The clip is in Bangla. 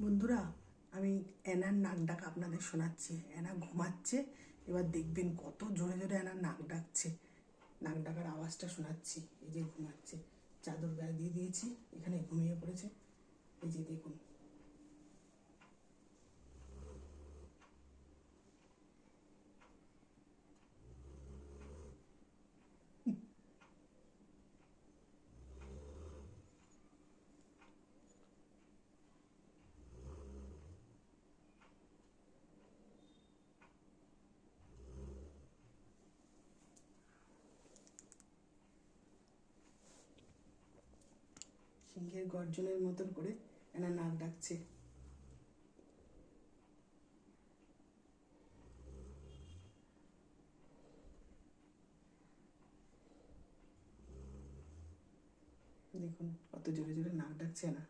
বন্ধুরা, আমি এনার নাক ডাক আপনাদের শোনাচ্ছি। এনা ঘুমাচ্ছে, এবার দেখবেন কত জোরে জোরে এনার নাক ডাকছে। নাক ডাকার আওয়াজটা শোনাচ্ছি। এই যে ঘুমাচ্ছে, চাদর গায়ে দিয়ে দিয়েছি, এখানে ঘুমিয়ে পড়েছে। এই যে দেখুন, সিংহের গর্জনের মতন করে এনার নাক ডাকছে। দেখুন কত জোরে জোরে নাক ডাকছে না।